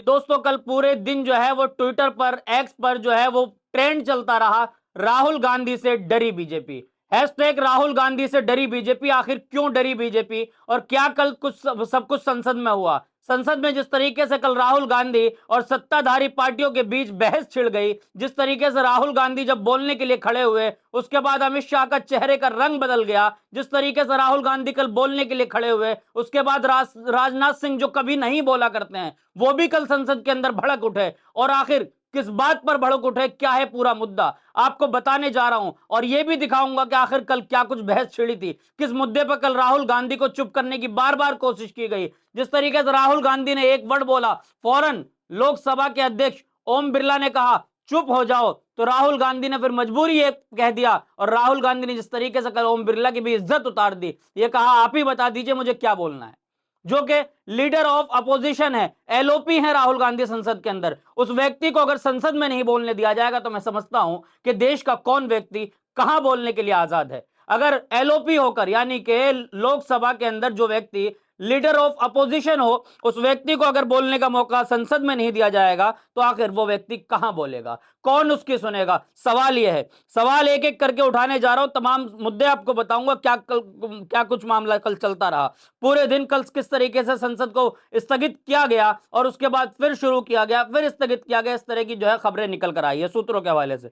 दोस्तों कल पूरे दिन जो है वो ट्विटर पर एक्स पर जो है वो ट्रेंड चलता रहा, राहुल गांधी से डरी बीजेपी। हैशटैग राहुल गांधी से डरी बीजेपी। आखिर क्यों डरी बीजेपी और क्या कल सब कुछ संसद में हुआ। संसद में जिस तरीके से कल राहुल गांधी और सत्ताधारी पार्टियों के बीच बहस छिड़ गई, जिस तरीके से राहुल गांधी जब बोलने के लिए खड़े हुए उसके बाद अमित शाह का चेहरे का रंग बदल गया, जिस तरीके से राहुल गांधी कल बोलने के लिए खड़े हुए उसके बाद राजनाथ सिंह जो कभी नहीं बोला करते हैं वो भी कल संसद के अंदर भड़क उठे। और आखिर किस बात पर भड़क उठे, क्या है पूरा मुद्दा, आपको बताने जा रहा हूं और यह भी दिखाऊंगा कि आखिर कल क्या कुछ बहस छिड़ी थी, किस मुद्दे पर कल राहुल गांधी को चुप करने की बार बार कोशिश की गई। जिस तरीके से राहुल गांधी ने एक वर्ड बोला, फौरन लोकसभा के अध्यक्ष ओम बिरला ने कहा चुप हो जाओ, तो राहुल गांधी ने फिर मजबूरी ये कह दिया और राहुल गांधी ने जिस तरीके से कल ओम बिरला की भी इज्जत उतार दी, ये कहा आप ही बता दीजिए मुझे क्या बोलना है। जो कि लीडर ऑफ अपोजिशन है, एलओपी है राहुल गांधी संसद के अंदर, उस व्यक्ति को अगर संसद में नहीं बोलने दिया जाएगा तो मैं समझता हूं कि देश का कौन व्यक्ति कहां बोलने के लिए आजाद है। अगर एलओपी होकर यानी कि लोकसभा के अंदर जो व्यक्ति लीडर ऑफ अपोजिशन हो उस व्यक्ति को अगर बोलने का मौका संसद में नहीं दिया जाएगा तो आखिर वो व्यक्ति कहां बोलेगा, कौन उसकी सुनेगा। सवाल यह है, सवाल एक एक करके उठाने जा रहा हूं, तमाम मुद्दे आपको बताऊंगा क्या कुछ मामला कल चलता रहा पूरे दिन। कल किस तरीके से संसद को स्थगित किया गया और उसके बाद फिर शुरू किया गया, फिर स्थगित किया गया, इस तरह की जो है खबरें निकल कर आई है सूत्रों के हवाले से।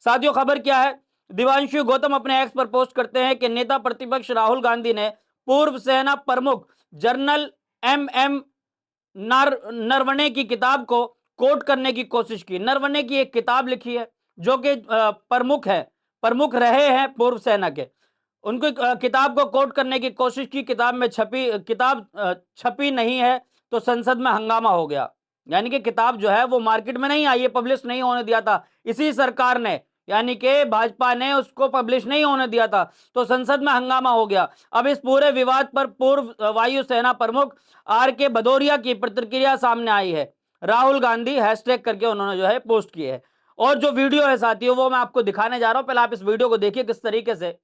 साथियों खबर क्या है, दिवांशु गौतम अपने एक्स पर पोस्ट करते हैं कि नेता प्रतिपक्ष राहुल गांधी ने पूर्व सेना प्रमुख जनरल एम नरवणे की किताब को कोट करने की कोशिश की। नरवणे की एक किताब लिखी है जो कि प्रमुख रहे हैं पूर्व सेना के, उनकी किताब को कोट करने की कोशिश की। किताब छपी नहीं है तो संसद में हंगामा हो गया। यानी कि किताब जो है वो मार्केट में नहीं आई है, पब्लिश नहीं होने दिया था इसी सरकार ने, यानी कि भाजपा ने उसको पब्लिश नहीं होने दिया था, तो संसद में हंगामा हो गया। अब इस पूरे विवाद पर पूर्व वायुसेना प्रमुख आर के भदौरिया की प्रतिक्रिया सामने आई है। राहुल गांधी हैशटैग करके उन्होंने जो है पोस्ट की है और जो वीडियो है साथियों वो मैं आपको दिखाने जा रहा हूं। पहले आप इस वीडियो को देखिए किस तरीके से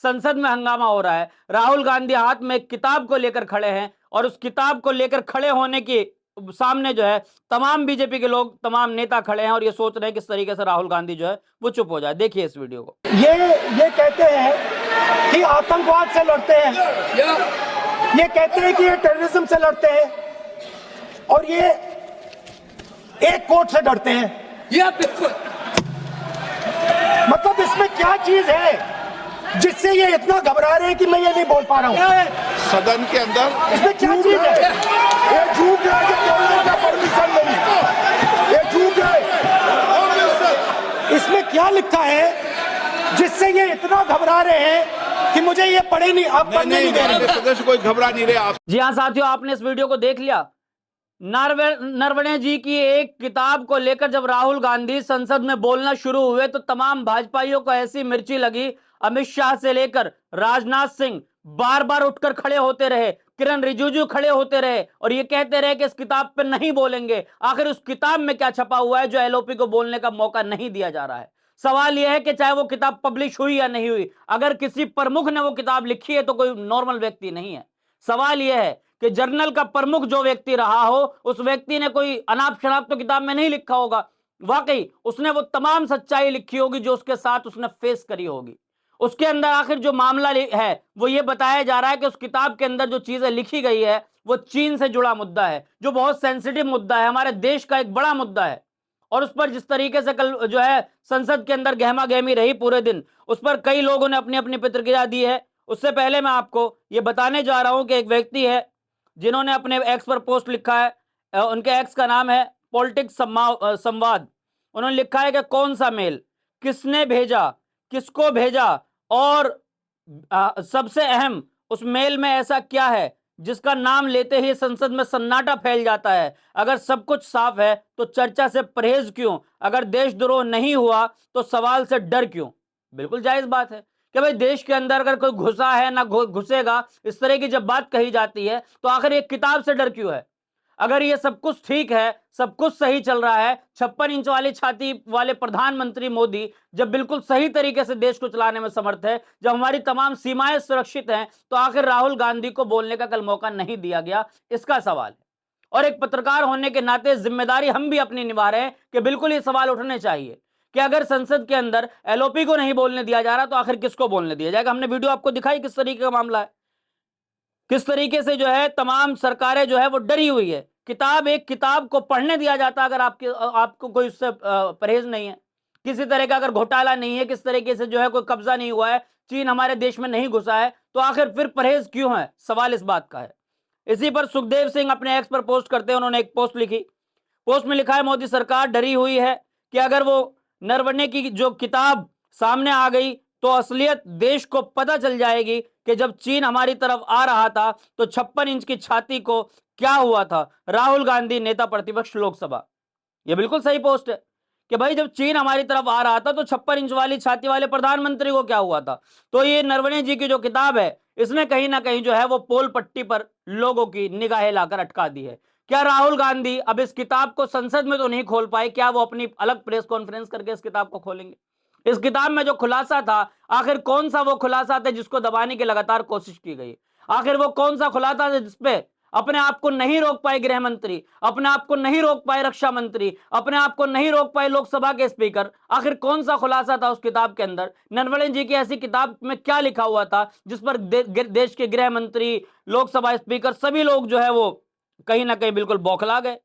संसद में हंगामा हो रहा है। राहुल गांधी हाथ में एक किताब को लेकर खड़े हैं और उस किताब को लेकर खड़े होने की सामने जो है तमाम बीजेपी के लोग, तमाम नेता खड़े हैं और ये सोच रहे हैं किस तरीके से राहुल गांधी जो है वो चुप हो जाए। देखिए इस वीडियो को। ये कहते हैं कि आतंकवाद से लड़ते हैं, ये कहते हैं कि ये टेररिज्म से लड़ते हैं और ये एक कोर्ट से डरते हैं। ये बिल्कुल मतलब इसमें क्या चीज है जिससे ये इतना घबरा रहे हैं कि मैं ये नहीं बोल पा रहा हूं सदन के अंदर। इसमें क्या चीज है? ये झूठ है कि बोलने का परमिशन नहीं, ये झूठ है। इसमें क्या लिखा है जिससे ये इतना घबरा रहे हैं कि मुझे ये पढ़े नहीं, आप पढ़ने नहीं दे रहे। सदस्य कोई घबरा नहीं रहे आप। जी हाँ साथियों, आपने इस वीडियो को देख लिया। नरवणे जी की एक किताब को लेकर जब राहुल गांधी संसद में बोलना शुरू हुए तो तमाम भाजपाइयों को ऐसी मिर्ची लगी, अमित शाह से लेकर राजनाथ सिंह बार बार उठकर खड़े होते रहे, किरण रिजिजू खड़े होते रहे और ये कहते रहे कि इस किताब पर नहीं बोलेंगे। आखिर उस किताब में क्या छपा हुआ है जो एलओपी को बोलने का मौका नहीं दिया जा रहा है। सवाल यह है कि चाहे वो किताब पब्लिश हुई या नहीं हुई, अगर किसी प्रमुख ने वो किताब लिखी है तो कोई नॉर्मल व्यक्ति नहीं है। सवाल यह है कि जर्नल का प्रमुख जो व्यक्ति रहा हो उस व्यक्ति ने कोई अनाप शनाप तो किताब में नहीं लिखा होगा, वाकई उसने वो तमाम सच्चाई लिखी होगी जो उसके साथ उसने फेस करी होगी। उसके अंदर आखिर जो मामला है वो ये बताया जा रहा है कि उस किताब के अंदर जो चीजें लिखी गई है वो चीन से जुड़ा मुद्दा है, जो बहुत सेंसिटिव मुद्दा है, हमारे देश का एक बड़ा मुद्दा है। और उस पर जिस तरीके से कल जो है संसद के अंदर गहमा गहमी रही पूरे दिन, उस पर कई लोगों ने अपनी अपनी प्रतिक्रिया दी है। उससे पहले मैं आपको ये बताने जा रहा हूं कि एक व्यक्ति है जिन्होंने अपने एक्स पर पोस्ट लिखा है, उनके एक्स का नाम है पॉलिटिक्स संवाद। उन्होंने लिखा है कि कौन सा मेल, किसने भेजा, किसको भेजा और सबसे अहम उस मेल में ऐसा क्या है जिसका नाम लेते ही संसद में सन्नाटा फैल जाता है। अगर सब कुछ साफ है तो चर्चा से परहेज क्यों, अगर देशद्रोह नहीं हुआ तो सवाल से डर क्यों। बिल्कुल जायज बात है कि भाई देश के अंदर अगर कोई घुसा है ना घुसेगा, इस तरह की जब बात कही जाती है तो आखिर एक किताब से डर क्यों है। अगर ये सब कुछ ठीक है, सब कुछ सही चल रहा है, 56 इंच वाली छाती वाले प्रधानमंत्री मोदी जब बिल्कुल सही तरीके से देश को चलाने में समर्थ है, जब हमारी तमाम सीमाएं सुरक्षित हैं, तो आखिर राहुल गांधी को बोलने का कल मौका नहीं दिया गया, इसका सवाल है। और एक पत्रकार होने के नाते जिम्मेदारी हम भी अपनी निभा रहे हैं कि बिल्कुल ये सवाल उठने चाहिए कि अगर संसद के अंदर एलओपी को नहीं बोलने दिया जा रहा तो आखिर किसको बोलने दिया जाएगा। हमने वीडियो आपको दिखाई किस तरीके का मामला है, किस तरीके से जो है तमाम सरकारें जो है वो डरी हुई है। एक किताब को पढ़ने दिया जाता अगर आपको कोई उससे परहेज नहीं है, किसी तरह का अगर घोटाला नहीं है, किस तरीके से जो है कोई कब्जा नहीं हुआ है, चीन हमारे देश में नहीं घुसा है, तो आखिर फिर परहेज क्यों है, सवाल इस बात का है। इसी पर सुखदेव सिंह अपने एक्स पर पोस्ट करते हैं, उन्होंने एक पोस्ट लिखी, पोस्ट में लिखा है मोदी सरकार डरी हुई है कि अगर वो नरवणे की जो किताब सामने आ गई तो असलियत देश को पता चल जाएगी कि जब चीन हमारी तरफ आ रहा था तो 56 इंच की छाती को क्या हुआ था। राहुल गांधी, नेता प्रतिपक्ष, लोकसभा। यह बिल्कुल सही पोस्ट है कि भाई जब चीन हमारी तरफ आ रहा था तो 56 इंच वाली छाती वाले प्रधानमंत्री को क्या हुआ था। तो ये नरवणे जी की जो किताब है इसने कहीं ना कहीं जो है वो पोल पट्टी पर लोगों की निगाहें लाकर अटका दी है। क्या राहुल गांधी अब इस किताब को संसद में तो नहीं खोल पाए, क्या वो अपनी अलग प्रेस कॉन्फ्रेंस करके इस किताब को खोलेंगे? इस किताब में जो खुलासा था, आखिर कौन सा वो खुलासा था जिसको दबाने की लगातार कोशिश की गई? आखिर वो कौन सा खुलासा था जिसपे अपने आप को नहीं रोक पाए गृह मंत्री, अपने आप को नहीं रोक पाए रक्षा मंत्री, अपने आप को नहीं रोक पाए लोकसभा के स्पीकर? आखिर कौन सा खुलासा था उस किताब के अंदर? नरवणे जी की ऐसी किताब में क्या लिखा हुआ था जिस पर देश के गृह मंत्री, लोकसभा स्पीकर, सभी लोग जो है वो कहीं ना कहीं बिल्कुल बौखला गए,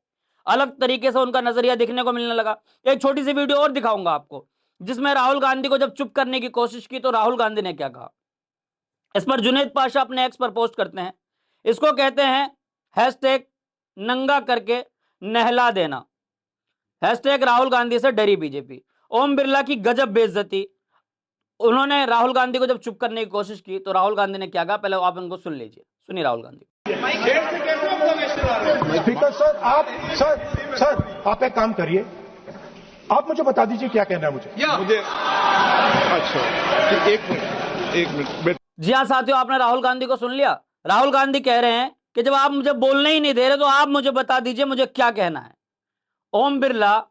अलग तरीके से उनका नजरिया दिखने को मिलने लगा। एक छोटी सी वीडियो और दिखाऊंगा आपको जिसमें राहुल गांधी को जब चुप करने की कोशिश की तो राहुल गांधी ने क्या कहा। इस पर जुनैद पाशा अपने एक्स पर पोस्ट करते हैं, इसको कहते हैं हैशटैग नंगा करके नहला देना, हैशटैग राहुल गांधी से डरी बीजेपी। ओम बिरला की गजब बेइज्जती। उन्होंने राहुल गांधी को जब चुप करने की कोशिश की तो राहुल गांधी ने क्या कहा, पहले आप उनको सुन लीजिए। सुनिए राहुल गांधी। स्पीकर सर आप एक काम करिए, आप मुझे बता दीजिए क्या कहना है मुझे। अच्छा एक मिनट। जी हाँ साथियों, आपने राहुल गांधी को सुन लिया। राहुल गांधी कह रहे हैं कि जब आप मुझे बोलने ही नहीं दे रहे तो आप मुझे बता दीजिए मुझे क्या कहना है। ओम बिरला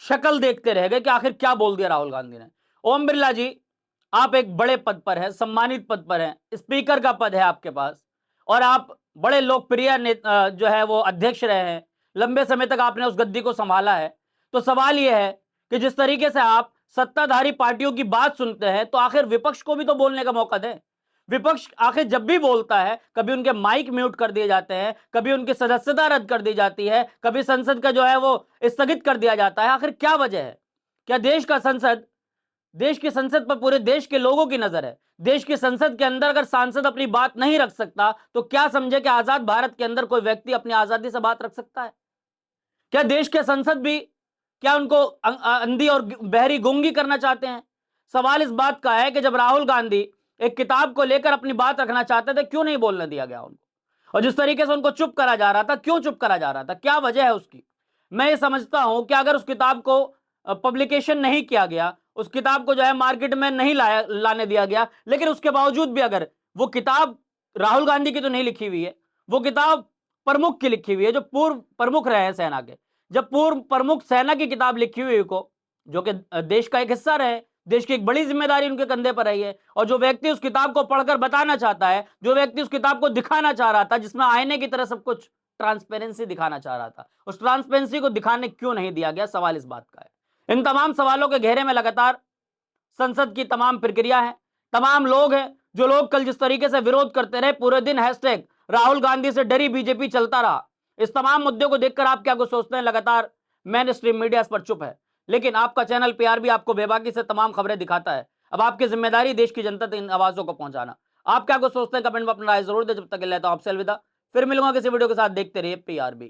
शक्ल देखते रह गए कि आखिर क्या बोल दिया राहुल गांधी ने। ओम बिरला जी, आप एक बड़े पद पर हैं, सम्मानित पद पर हैं, स्पीकर का पद है आपके पास, और आप बड़े लोकप्रिय जो है वो अध्यक्ष रहे हैं, लंबे समय तक आपने उस गद्दी को संभाला है। तो सवाल यह है कि जिस तरीके से आप सत्ताधारी पार्टियों की बात सुनते हैं तो आखिर विपक्ष को भी तो बोलने का मौका दें। विपक्ष आखिर जब भी बोलता है, कभी उनके माइक म्यूट कर दिए जाते हैं, कभी उनकी सदस्यता रद्द कर दी जाती है, कभी संसद का जो है वो स्थगित कर दिया जाता है। आखिर क्या वजह है? क्या देश की संसद पर पूरे देश के लोगों की नजर है? देश की संसद के अंदर अगर सांसद अपनी बात नहीं रख सकता तो क्या समझे कि आजाद भारत के अंदर कोई व्यक्ति अपनी आजादी से बात रख सकता है? क्या देश के संसद भी क्या उनको अंधी और बहरी गूंगी करना चाहते हैं? सवाल इस बात का है कि जब राहुल गांधी एक किताब को लेकर अपनी बात रखना चाहते थे, क्यों नहीं बोलने दिया गया उनको? और जिस तरीके से उनको चुप करा जा रहा था, क्यों चुप करा जा रहा था? क्या वजह है उसकी? मैं ये समझता हूं कि अगर उस किताब को पब्लिकेशन नहीं किया गया, उस किताब को जो है मार्केट में नहीं लाने दिया गया, लेकिन उसके बावजूद भी अगर वो किताब राहुल गांधी की तो नहीं लिखी हुई है, वो किताब प्रमुख की लिखी हुई है, जो पूर्व प्रमुख रहे हैं सेना के, जब पूर्व प्रमुख सेना की किताब लिखी हुई को, जो कि देश का एक हिस्सा रहे, देश की एक बड़ी जिम्मेदारी उनके कंधे पर रही है, और जो व्यक्ति उस किताब को पढ़कर बताना चाहता है, जो व्यक्ति उस किताब को दिखाना चाह रहा था, जिसमें आईने की तरह सब कुछ ट्रांसपेरेंसी दिखाना चाह रहा था, उस ट्रांसपेरेंसी को दिखाने क्यों नहीं दिया गया? सवाल इस बात का है। इन तमाम सवालों के घेरे में लगातार संसद की तमाम प्रक्रिया है, तमाम लोग हैं, जो लोग कल जिस तरीके से विरोध करते रहे, पूरे दिन हैशटैग राहुल गांधी से डरी बीजेपी चलता रहा। इस तमाम मुद्दे को देखकर आप क्या कुछ सोचते हैं? लगातार मेन स्ट्रीम मीडिया इस पर चुप है, लेकिन आपका चैनल पीआरबी आपको बेबाकी से तमाम खबरें दिखाता है। अब आपकी जिम्मेदारी देश की जनता तक इन आवाजों को पहुंचाना। आप क्या कुछ सोचते हैं? कमेंट में अपना राय जरूर दे। जब तक लेता हूं आपसे अलविदा, फिर मिलूंगा किसी वीडियो के साथ। देखते रहिए पीआरबी।